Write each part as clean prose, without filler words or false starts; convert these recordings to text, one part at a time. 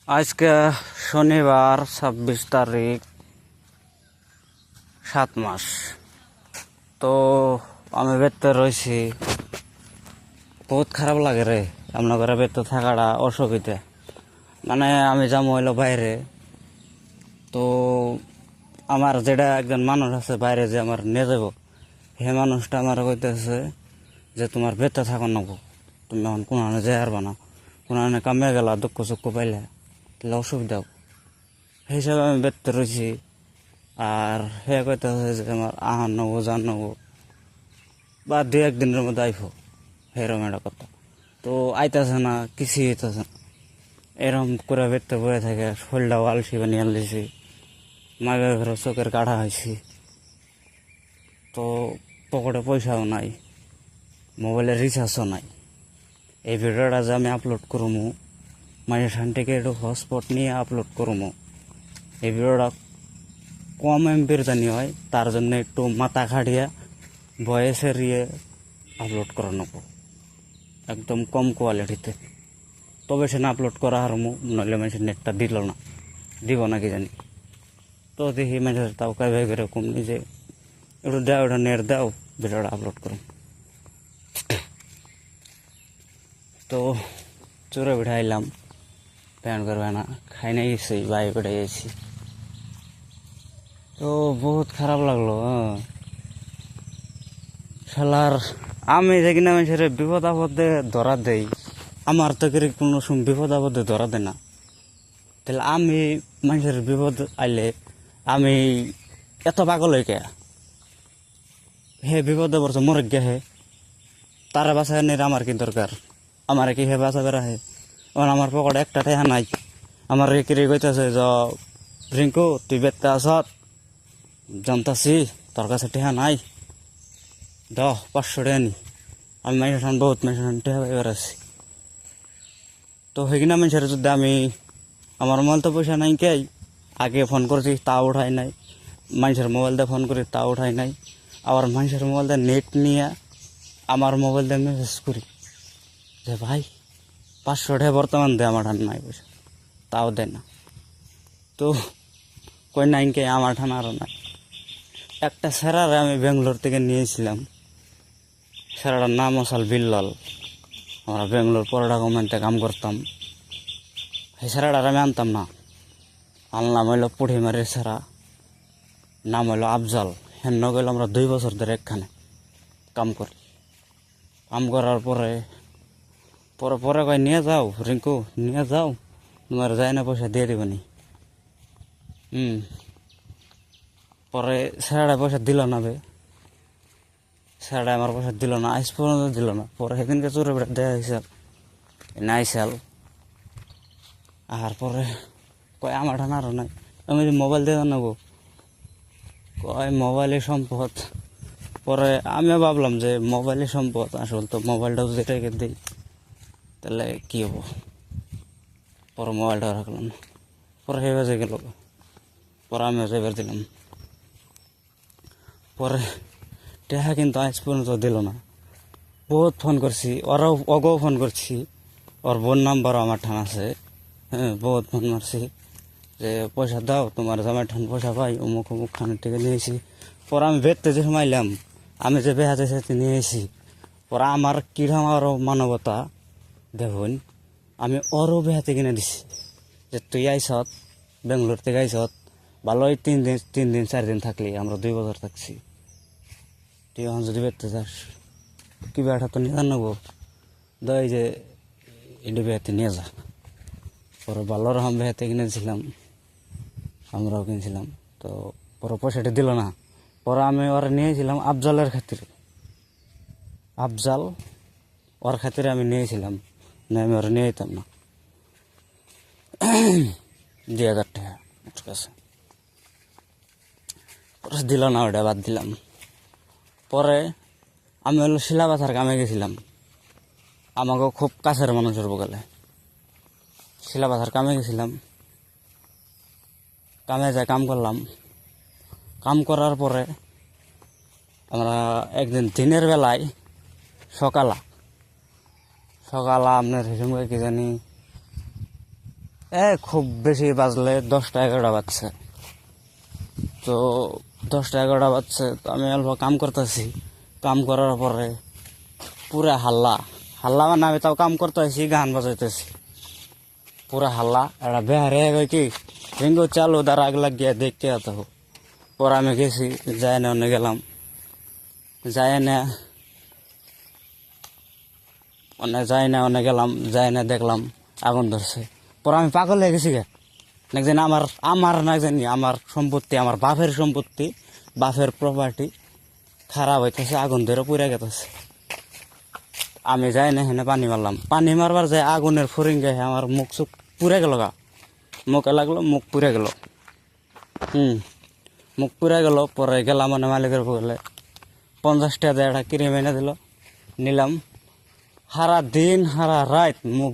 আজকে শনিবার 26 তারিখ 7 মাস। তো আমি বেতে রয়েছি, বহুত খারাপ লাগে রে। আপনার ঘরে বেতে থাকাটা অসুবিধা। মানে আমি যাবো হইলো বাইরে, তো আমার যেটা একজন মানুষ আছে বাইরে যে আমার নিয়ে যাব, সে মানুষটা আমার কইতেছে যে তোমার বেতে থাকো নাকো, তুমি এখন কোনো যাই পারবা না, কোনো কামে গেলা দুঃখ সুখ পাইলে তাহলে অসুবিধা হবে। সেই হিসাবে আমি বেতে রয়েছি। আর হে কইতেছে যে আমার আহার নেবো জান নেবো বা 2-1 দিনের মধ্যে আইফো, এরকম একটা কথা। তো আইতেছে না, কিছুই হইতেছে না। এরকম করে বেতে বয়ে থাকে, শরীরটাও আলসি বানিয়ে আনলেছি, মায়ের ঘরে চোখের কাটা হয়েছি। তো পকেটে পয়সাও নাই, মোবাইলের রিচার্জও নাই। এই ভিডিওটা যে আমি আপলোড করবো, মায়ের সান থেকে একটু হটস্পট নিয়ে আপলোড করবো। এই ভিডিওটা কম এমপির জানি হয়, তার জন্য একটু মাথা খাটিয়া ভয়েসের আপলোড করা নেবো, একদম কম কোয়ালিটিতে। তবে সে না আপলোড করা হারমু, নইলে মানুষের নেটটা দিল না, দিব না কি জানি। তো দেখি মানুষের তাও কাইভাই করে কম নিজে একটু দাও, ওটা নেট দাও, ভিডিওটা আপলোড করুন। তো চোরে বেড়ে আইলাম, প্যান করবে না, খাই নাই গেছি, বাই বেড়ে গেছি। তো বহুত খারাপ লাগলো। শালার আমি যে কিনা মানুষের বিপদ আপদে ধরা দেই, আমার তো করে কোনো সময় বিপদ আপদে ধরা দেয় না। তাহলে আমি মানুষের বিপদ আইলে আমি এত পাগল হই কে? হে বিপদে পড়ছে, মরে গে হে, তারা বাঁচায় নিয়ে আমার কি দরকার? আমার কি হে বাঁচাবে রাহে? কারণ আমার পকেটে একটা টেহা নাই। আমার রেকিরে কইতেছে যে রিঙ্কু তুই বেতে আসত, জানতাছি তোর কাছে টেহা নাই, 500 টাকা নি। আমি মানুষের বহুত মানুষের টেহা পাইবার আছি। তো সেইখানে মানুষের যদি আমি, আমার মোবাইল তো পয়সা নাই কে, আগে ফোন করছি তা উঠাই নাই, মানুষের মোবাইল দিয়ে ফোন করি তা উঠাই নাই, আবার মানুষের মোবাইল দিয়ে নেট নিয়ে আমার মোবাইল দিয়ে মেসেজ করি যে ভাই 500 টাকা বর্তমান দে, আমার ঠান নাই পয়সা, তাও দেয় না। তো কই নাই কে, আমার ঠান আরও নাই। একটা স্যারারে আমি বেঙ্গলোর থেকে নিয়েছিলাম, স্যারাটার নাম আসাল বিল্লাল। আমরা বেঙ্গলোর পরোটা কোম্পানিতে কাম করতাম। সেই স্যারাটার আমি আনতাম না, আনলাম হইলো পুঠিমারির স্যারা, নাম হইলো আফজাল। হেন গেল আমরা 2 বছর ধরে একখানে কাম করি। কাম করার পরে পরে পরে কয় নিয়ে যাও রিঙ্কু, নিয়ে যাও, তোমার যায় না পয়সা দিয়ে দেবনি। পরে স্যারাটা পয়সা দিল না বে, স্যারাটা আমার পয়সা দিল না, আজ পর্যন্ত দিল না। পরে সেদিনকে চোরে বেড়া দেওয়া হয়েছে নাই সাল। আর পরে কয় আমার ঠান আরও নাই, আমি মোবাইল দিয়ে নেবো, কয় মোবাইলের সম্পদ। পরে আমিও ভাবলাম যে মোবাইলের সম্পদ, আসল তো মোবাইলটাও যদি রেখে দিই তাহলে কী হবো। পরে মোবাইলটা রাখলাম না, পরে সে বেজে গেল, পরে আমিও সেবার দিলাম। পরে টেহা কিন্তু আজ পর্যন্ত দিল না। বহুত ফোন করছি, ওরাও অগেও ফোন করছি, ওর বোন নাম্বারও আমার ঠান আছে। হ্যাঁ, বহুত ফোন মারছি যে পয়সা দাও, তোমার জামাই ঠান পয়সা পাই, অমুক অমুক খানের থেকে নিয়েছি। পরে আমি বেরতে যে সময়লাম, আমি যে বেহাতে সাথে নিয়েছি, পরে আমার কিরম আরও মানবতা দেখুন, আমি ওরও বেহাতে কিনে দিছি যে তুই আইসত, বেঙ্গলোর থেকে আইসত, ভালোই 3 দিন 4 দিন থাকলি, আমরা 2 বছর থাকছি, তুই এখন যদি বেরতে যাস কি বেটা তো নিয়ে জানবো, এই যে এটি বেহাতে নিয়ে যা। পরে ভালো রকম বেহাতে কিনেছিলাম, আমরাও কিনছিলাম। তো পরে পয়সাটা দিল না। পরে আমি ওরা নিয়েছিলাম আফজালের খাতিরে, আফজাল ওর খাতিরে আমি নিয়েছিলাম, না আমি ওরা নিয়ে যেতাম না। 2000 টাকা ওর কাছে, পরে দিল না, ওটা বাদ দিলাম। পরে আমি হলো শিলাবাসার কামে গেছিলাম, আমাকে খুব কাছের মানুষের বগলে শিলাবাসার কামে গেছিলাম। কামে যাই কাম করলাম, কাম করার পরে আমরা একদিন দিনের বেলায় সকালা আপনার হিসেবে কি জানি খুব বেশি বাজলে 10টা 11টা বাজছে। তো 10টা 11টা বাজছে, তো আমি অল্প কাম করতেছি। কাম করার পরে পুরা হাল্লা হাল্লা, মানে আমি তাও কাম করতেছি, গান বাজাইতেছি, পুরা হাল্লা। একটা বেহারে কই কি রিঙ্গো চালু তার আগ লাগিয়ে দেখতে যেত। পরে আমি গেছি, যাই না অনে গেলাম, অনে গেলাম, যাই না দেখলাম আগুন ধরছে। পরে আমি পাগল হয়ে গেছি গে, না জানি আমার আমার না জানি আমার সম্পত্তি, আমার বাপের সম্পত্তি, বাপের প্রপার্টি খারাপ হইতেছে, আগুন ধরে পুড়ে গেতেছে। আমি যাই না হেনে পানি মারলাম, পানি মারবার যাই আগুনের ফরিং গায়ে আমার মুখ চুখ পুড়ে গেল গা, মুখে লাগলো, মুখ পুড়ে গেল। মুখ পুড়ে গেল। পরে গেলাম মানে মালিকের বলে 50 টাকা দিয়ে একটা ক্রিম এনে দিল, নিলাম। সারা দিন সারা রাত মুখ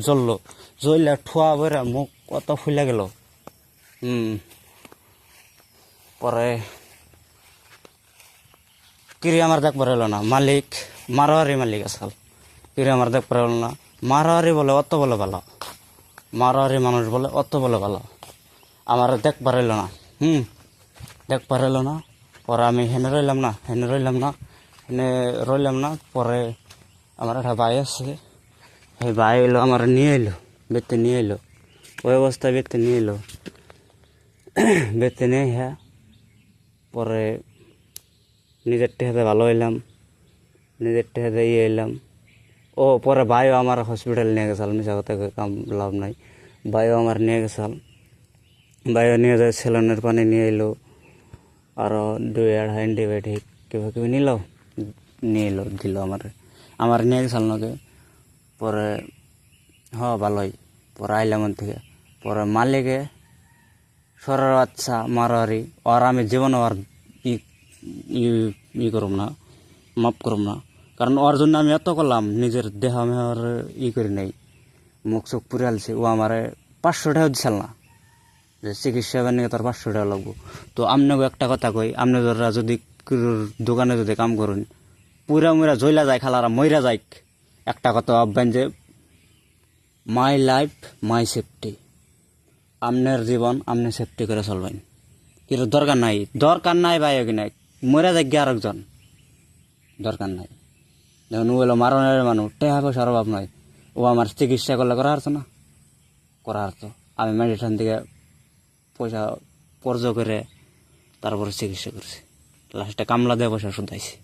জ্বললো, জ্বললে ঠোয়া বেড়া মুখ কত ফুলে গেল। পরে কিরে আমার দেখ পারল না, মালিক মারোয়ারি মালিক আসাল, কিরে আমার দেখ পারল না। মারোয়ারি বলে অত বলে ভালো, মারোয়ারি মানুষ বলে অত বলে ভালো, আমার দেখ পারল না। দেখ পারল না। পরে আমি হেনে রইলাম না। পরে আমার একটা ভাই আছে, সেই ভাই এলো, আমার নিয়ে এলো, বেতে নিয়ে এলো, ওই অবস্থায় বেতে নিয়ে এলো। বেতে নিয়ে হ্যাঁ, পরে নিজের টেহাতে ভালো হইলাম, নিজের টেহাতে এলাম। পরে ভাইও আমার হসপিটাল নিয়ে গেছাল, মিশা কথা কাম লাভ নাই, ভাইও আমার নিয়ে গেছাল। ভাইও নিয়ে যায়, সেলনের পানি নিয়ে এলো, আরও 2-2.5 অ্যান্টিবায়োটিক কিবা কিবি নিয়ে এলো, দিল আমার নিয়ে গেছাল নাকি। পরে ভালোই। পরে আইলাম থেকে। পরে মালিকে সরার বাচ্চা মারোয়ারি, আর আমি জীবনে আর ই করব না, মাফ করব না। কারণ ওর জন্য আমি এত করলাম, নিজের দেহ আমি আর করি নাই, মুখ চোখ পুরে আলছি। ও আমারে 500 টাকা দিছাল না, যে চিকিৎসা নিয়ে তার 500 টাকা লাগবো। তো আপনাকে একটা কথা কই, আপনি যদি দোকানে যদি কাম করুন, পুরা মুরা জইলা যায়, খালারা মইরা যায়, একটা কথা ভাববেন যে মাই লাইফ মাই সেফটি, আপনার জীবন আপনি সেফটি করে চলবেন। কিন্তু দরকার নাই ভাই, কি নাই মরে যাক গিয়ে আরেকজন, দরকার নাই। যেমন ও হলো মারণের মানুষ, টাকা পয়সার অভাব নয়, ও আমার চিকিৎসা করলে করা হারতো না, করা হারতো। আমি মেডিসিন থেকে পয়সা পর্য করে তারপরে চিকিৎসা করছি, লাস্টে কামলা দিয়ে পয়সা শুধাইছি।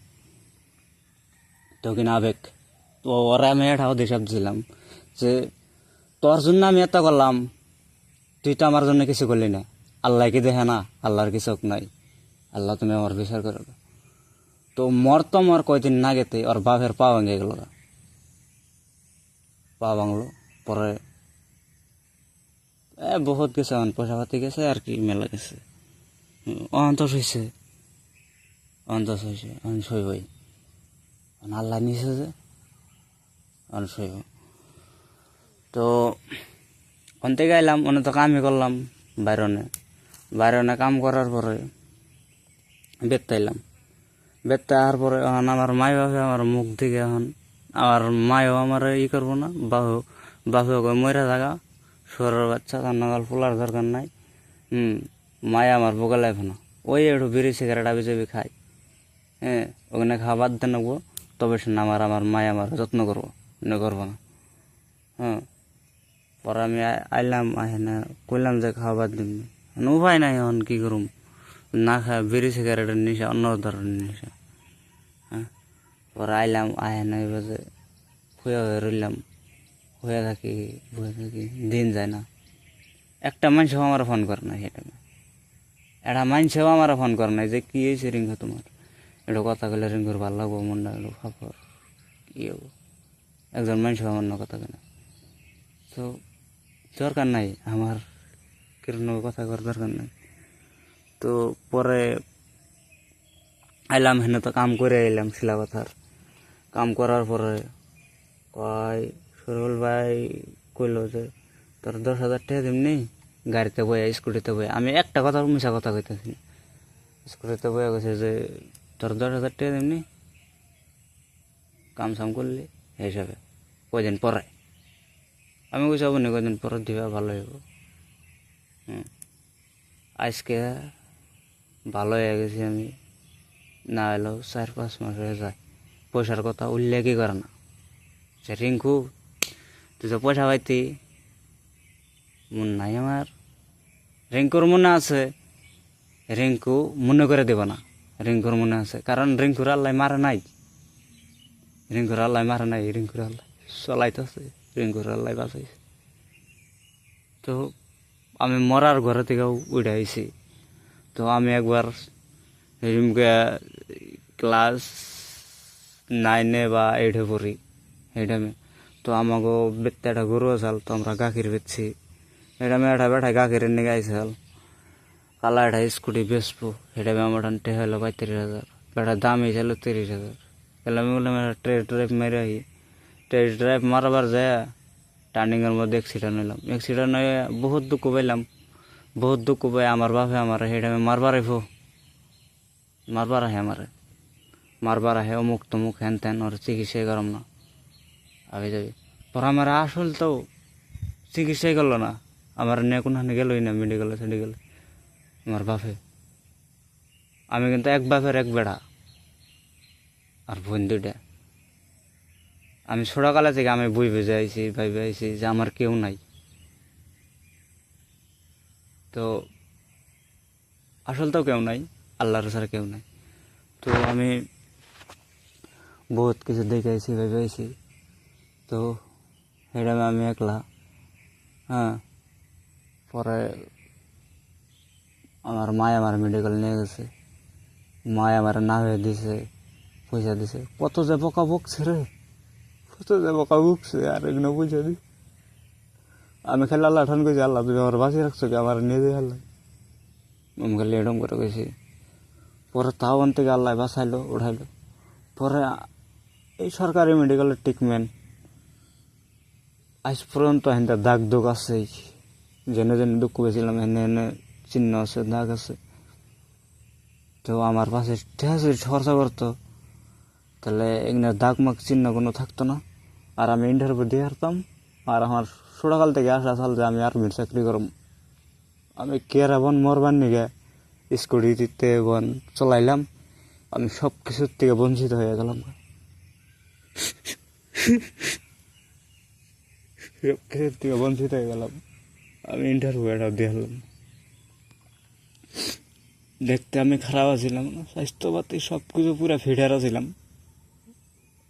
তো কিনা আবেগ, তো ওরা আমি এটাও হিসাব দিলাম যে তোর জন্য আমি এত করলাম, তুই তো আমার জন্য কিছু করলি না। আল্লাহ কি দেখে না? আল্লাহর কিছু নাই, আল্লাহ তুমি আমার বিচার করে দাও। তো মর কয়দিন না গেতে ওর বাপের পা ভাঙে গেল, পা ভাঙলো। পরে বহুত গেছে, পয়সা পাতি গেছে আর কি, মেলা গেছে, অন্তস হয়েছে, সইবই, আল্লাহ নিছে যে সইব। তো ওখান থেকে এলাম, অনে তো কামই করলাম বাইরনে কাম করার পরে বেত্তা এলাম। বেত্তা আসার পরে এখন আমার মাই বাপে আমার মুখ দিকে, এখন আমার মায়ও আমার করবো না, বাপেও কই মরে থাকা, শোরের বাচ্চা, তার নাগাল ফুলার দরকার নাই। মায় আমার বোকা লাগবে না, ওই একটু বিড়ি সিগারেট আবি যাবি খাই, ওখানে খাওয়া বাদ দিয়ে নেবো, তবে সে আমার মায় আমার যত্ন করবো, করবো না। পরে আমি আইলাম, না কইলাম যে খাওয়া বাদ দিন, উপায় নাই, এখন কী করুম, না খায় বিড়ি সিগারেটের নেশা, অন্য ধরনের নেশা। পরে আইলাম, না এবারে হয়ে রইলাম, হয়ে থাকি, দিন যায় না। একটা মানুষও আমার ফোন করে না, সেটা একটা মানুষও আমার ফোন করে নাই যে কী হয়েছে রিঙ্গু তোমার, একটু কথা কইলে রিঙ্গুর ভালো লাগবো, মনটা একটু খাবার কী হবো, একজন মানুষও আমার না কথা কেনা। তো দরকার নাই আমার কিরণ কথা করার দরকার নাই। তো পরে আইলাম, হেনে তো কাম করে আইলাম, শিলা কথার কাম করার পরে কয় সরল ভাই কইল যে তোর 10,000 টাকা দিমনি, গাড়িতে বয়ে, স্কুটিতে বয়ে। আমি একটা কথা মিশা কথা কইতেছি না, স্কুটিতে বয়ে গেছে যে তোর 10,000 টাকা দিমনি, কাম সাম করলি এই হিসাবে কয়দিন পরে। আমি কইছি আপনি কদিন পরে দিবা ভালো হইব। আজকে ভালো হয়ে গেছি আমি, না এলো 4-5 মাস হয়ে যায়, পয়সার কথা উল্লেখই করে না। সে রিঙ্কু তুই তো পয়সা পাইতি, মন নাই আমার। রিঙ্কুর মনে আছে, রিঙ্কু মনে করে দেব না, রিঙ্কুর মনে আছে, কারণ রিঙ্কুর আল্লাহ মারে নাই, রিঙ্কুর আল্লাহ মারে নাই, রিঙ্কুর আল্লাহ চলাইতেছে, রিঙ্কুর আল্লাহ বাঁচাইছে। তো আমি মরার ঘরে থেকেও উঠে আইছি। তো আমি একবার রিমকে ক্লাস 9 বা 8 পড়ি এই টাইমে। তো আমাকে বেতে একটা গরু আসাল, তো আমরা গাখির বেচছি এই টাইমে। একটা বেটায় গাখির নিয়ে আইসাল, কালা একটা স্কুটি বেচবো, সেই টাইমে আমার টেহা হলো 35,000, বেটার দাম হয়েছিল 30,000। তাহলে আমি বললাম টেস্ট ড্রাইভ মেরে আই। টেস্ট ড্রাইভ মারবার যায় টার্নিংয়ের মধ্যে অ্যাক্সিডেন্ট হইলাম। অ্যাক্সিডেন্ট হয়ে বহুত দুঃখ পাইলাম, বহুত দুঃখ পাই। আমার বাপে আমার সেই টাইমে মারবার আইব, মারবার আহে আমারে, মারবার আহে অমুক তমুক হ্যান ত্যান, ওর চিকিৎসাই করম না, আগে যাবি। পর আমার আসল তো চিকিৎসাই করলো না, আমার নিয়ে কোনখানে গেলই না মেডিকেলে সেডিকেলে আমার বাপে। আমি কিন্তু এক বাপের এক বেড়া, আর বোন 2টা। আমি ছোটকালে থেকে আমি বই বেজে আইছি, ভাইবে আইছি যে আমার কেউ নাই। তো আসল তো কেউ নাই, আল্লাহর ছাড়া কেউ নাই। তো আমি বহুত কিছু দেখে আইছি, ভেবে আইছি। তো এটা আমি একলা, হ্যাঁ। পরে আমার মায় আমার মেডিকেল নিয়ে গেছে, মায় আমার না হয়ে দিছে, পয়সা দিছে। কত যে বকা বকছে রে, কত যে বকা বকছে, আর এগুলো পয়সা দি। আমি খালি আল্লাহ ঠান কইছি, আল্লাহ তুমি আমার বাঁচিয়ে রাখছো কি, আমার নিয়ে দিয়ে আল্লাহ, আমি খালি এরম করে কইছি। পরে তাও ওখান থেকে আল্লাহ বাঁচাইলো, উঠাইলো। পরে এই সরকারি মেডিকেলের ট্রিটমেন্ট আজ পর্যন্ত হেনটা দাগ দুগ আছে, জেনে জেনে দুঃখ পেয়েছিলাম, এনে এনে চিহ্ন আছে, দাগ আছে। তো আমার পাশে খরচা করতো, তাহলে এগুলো দাগ মাগ চিহ্ন কোনো থাকতো না। আর আমি ইন্টারভিউ দিয়ে আসতাম, আর আমার ছোটকাল থেকে আসা চাল যে আমি আর্মির চাকরি করব। আমি কেরা বন মরবার নিগে স্কুটিতে বন চলাইলাম, আমি সব কিছুর থেকে বঞ্চিত হয়ে গেলাম, সব কিছুর থেকে বঞ্চিত হয়ে গেলাম। আমি ইন্টারভিউ এটা দিয়ে হলাম, দেখতে আমি খারাপ আছিলাম না, স্বাস্থ্যপাতি সব কিছু পুরো ফিটার ছিলাম,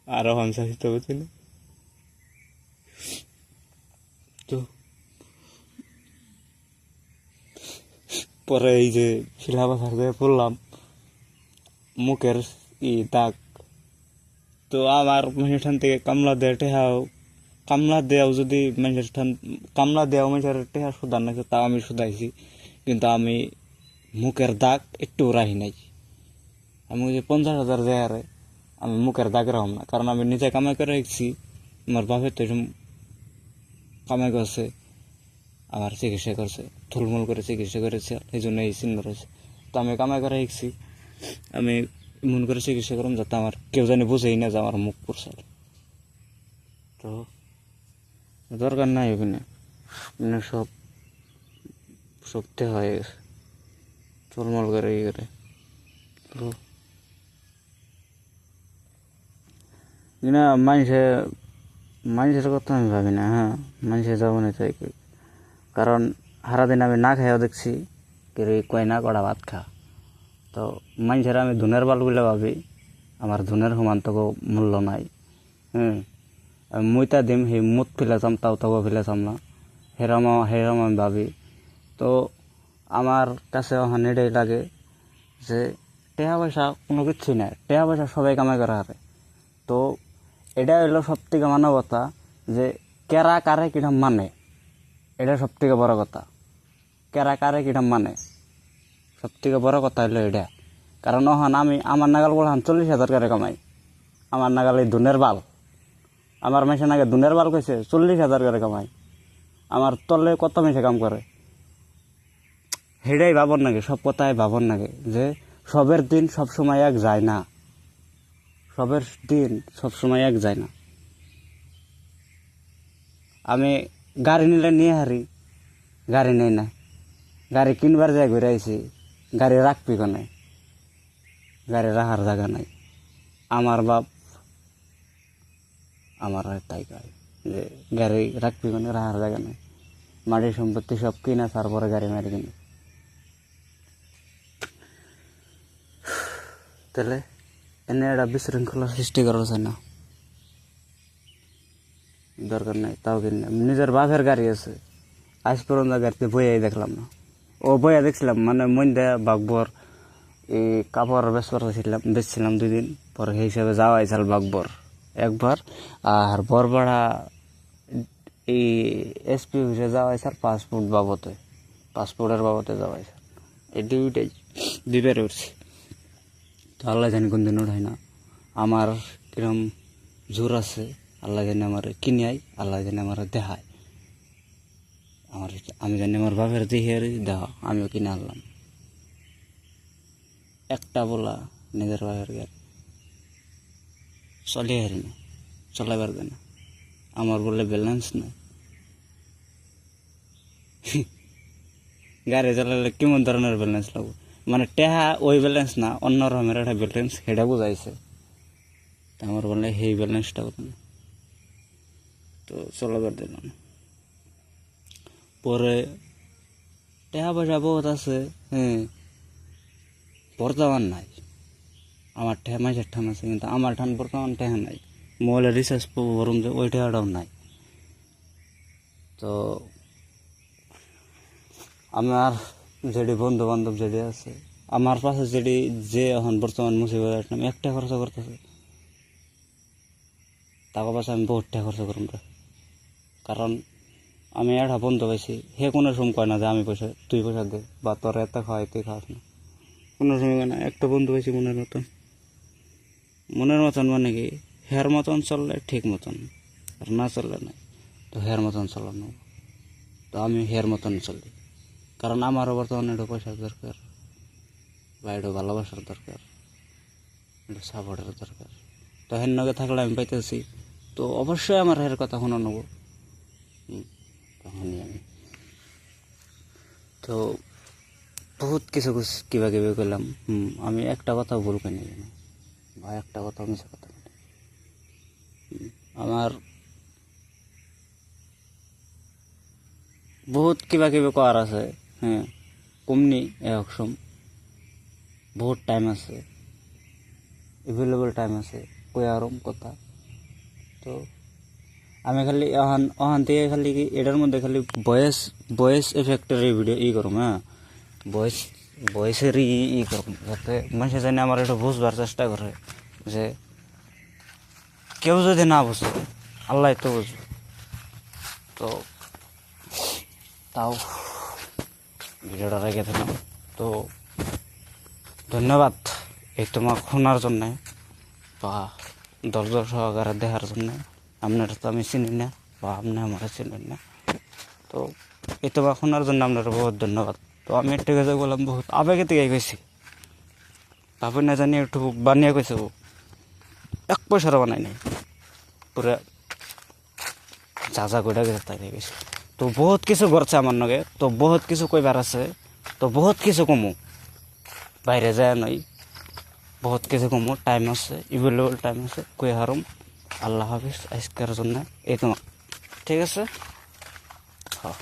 আরো আমি স্বাস্থ্যপাতি ছিল। তো পরে এই যে সিলেবাস থেকে পড়লাম, মুখের দাগ। তো আমার মানুষের ঠান থেকে কামলা দেয় টেহাও, কামলা দেওয়াও যদি মানুষের ঠান, কামলা দেওয়া মানুষের টেহা সুদার নাকি, তাও আমি সুদাইছি। কিন্তু আমি মুখের দাগ একটু রাহি নাই। আমি ওই যে 50,000 দেয় আমি মুখের দাগ রাখলাম না, কারণ আমি নিজে কামাই করে রেখেছি। আমার বাপের তো এরকম কামাই করছে, আমার চিকিৎসা করছে, থুলমুল করে চিকিৎসা করেছে, এই জন্য এই চিহ্ন রয়েছে। তো আমি কামাই করে রেখেছি, আমি মন করে চিকিৎসা করলাম যাতে আমার কেউ জানি বুঝেই না যে আমার মুখ পড়ছে। তো দরকার নাই ওখানে, মানে সব সত্যি হয়ে গেছে, টলমল করে ইয়ে করে। তো না মানুষের কথা আমি ভাবি না, হ্যাঁ মানুষের যাবো না তাই, কারণ সারাদিন আমি না খাইও দেখছি কেউ কয় না কড়া ভাত খা। তো মানুষের আমি ধুনের বালগুলো ভাবি, আমার ধুনের সমান তো মূল্য নাই। আমি মুইতা দিম, সেই মুত ফেলে চাম, তাও তাও ফেলে চাম না, সেরম আমি ভাবি। তো আমার কাছে ওখানে এটাই লাগে যে টাকা পয়সা কোনো কিছুই নাই, টাকা পয়সা সবাই কামাই করা হারে। তো এটা হইলো সব থেকে মানবতা, যে কেরা কারে কিটা মানে, এটা সব থেকে বড় কথা। কেরা কারে কিটা মানে সব থেকে বড় কথা হইলো এটা। কারণ ওখান আমি আমার নাগাল বললাম 40,000 করে কামাই, আমার নাগাল এই ধুনের বাল, আমার মেশে নাগে ধুনের বাল কইছে 40,000 করে কামাই, আমার তলে কত মেশে কাম করে। সেটাই ভাবন নাগে, সব কথাই ভাবন নাগে যে সবের দিন সব সময় এক যায় না, সবের দিন সব সময় এক যায় না। আমি গাড়ি নিলে নিয়ে হারি, গাড়ি নেই না, গাড়ি কিনবার যায় ঘুরে আইছি, গাড়ি রাখবি কোনে, গাড়ি রাখার জায়গা নাই। আমার বাপ আমার তাই কয় যে গাড়ি রাখবি কোনে, রাখার জায়গা নাই, মাটি সম্পত্তি সব কিনা তারপরে গাড়ি মারি কিনে। তাহলে এনে একটা বিশৃঙ্খলা সৃষ্টি করা যায় না, দরকার নাই। তাও কিনে নিজের বাপের গাড়ি আছে, আজ পর্যন্ত গাড়িতে বইয়াই দেখলাম না। ও বইয়া দেখছিলাম মানে মন্দে বাগবর এই কাপড় বেচছিলাম 2 দিন পরে, সেই হিসাবে যাওয়া হয়েছিল বাগবর একবার। আর বরবাড়া এই এসপি অফিসে যাওয়া হয়েছিল পাসপোর্টের বাবদে যাওয়া হয়েছিল। এই দুইবার উঠছি। তো আল্লাহ জানি কোন দিন উঠাই না। আমার কিরম জোর আছে আল্লাহ জানি আমার কিনে আই, আল্লাহ জানি আমার দেখায়। আমি জানি আমার বাপের দেখে দেখা আমিও কিনে আনলাম একটা বলা নিজের বাপের গাড়ি, চলিয়ে হারি না, চলাইবার দেয় না। আমার বলে ব্যালেন্স নাই। গাড়ি চালালে কেমন ধরনের ব্যালেন্স লাগবে, মানে টেহা ওই ব্যালেন্স না, অন্য রকমের একটা ব্যালেন্স, সেটা বুঝাইছে। আমার বললে সেই ব্যালেন্সটা কত না, তো চলাবার দিল না। পরে টেহা পয়সা বহুত আছে, হ্যাঁ, বর্তমান নাই। আমার ঠেহা মাইসের ঠান আছে, কিন্তু আমার ঠান বর্তমান টেহা নাই। মোবাইলে রিচার্জ পাবো বরং যে ওই টেহাটাও নাই। তো আমার যেটি বন্ধু বান্ধব যেটি আছে, আমার পাশে যে এখন বর্তমান মুসিবত আসলাম, একটা খরচা করতেছে, টাকা পাশে আমি বহুত টাকা খরচা করুন। কারণ আমি একটা বন্ধু পাইছি, হে কোনো সময় কয় না যে আমি তুই পয়সা দে বা তোর এত খাওয়াই তুই খাওয়াস না, কোনো সময় কয় না। একটা বন্ধু পাইছি মনের মতন মানে কি, হের মতন চললে ঠিক মতন, আর না চললে নাই। তো হের মতন চলানো, তো আমি হের মতন চলি। কারণ আমারও বর্তমানে একটু পয়সার দরকার, বা একটু ভালোবাসার দরকার, একটু সাপোর্টের দরকার। তো হের নগে থাকলে আমি পাইতেছি, তো অবশ্যই আমার হের কথা শুনে নেব। তখনই আমি তো বহুত কিছু কিবা কিবি করলাম। আমি একটা কথা ভুল করে নিই বা একটা কথা মিশা কথা, আমার বহুত কিবা কিবি করার আছে। হ্যাঁ, কমনি একসম বহুত টাইম আছে, এভেলেবল টাইম আছে কই আরম কথা। তো আমি খালি অহান থেকে খালি কি এটার মধ্যে খালি ভয়েস এফেক্টের ভিডিও করুম। হ্যাঁ, ভয়েসেরই করুম, যাতে মানুষে জানি আমার একটু বুঝবার চেষ্টা করে, যে কেউ যদি না বুঝে আল্লাহ তো বুঝবে। তো তাও ভিডিওটা রেখে দিলাম। তো ধন্যবাদ এই তোমার শোনার জন্যে বা ধৈর্য সহকারে দেখার জন্যে। আপনারা তো আমি চিনি না বা আপনি আমার চিনেন না, তো এই তোমার শোনার জন্য আপনার বহুত ধন্যবাদ। তো আমি একটু কাছে বললাম বহুত আবেগে থেকে গেছি, ভাবে না জানি একটু বানিয়ে গেছে, 1 পয়সারও বানাই নাই, পুরো যা কইটা গেছে তাই গেছে। তো বহুত কিছু করছে আমার নগে, তো বহুত কিছু কইবার আছে, তো বহুত কিছু কমু বাইরে যায় নই, বহুত কিছু কমু, টাইম আছে, এভেলেবল টাইম আছে, কই হারুম। আল্লাহ হাফিজ আজকের জন্য এই তোমার, ঠিক আছে। হ্যাঁ।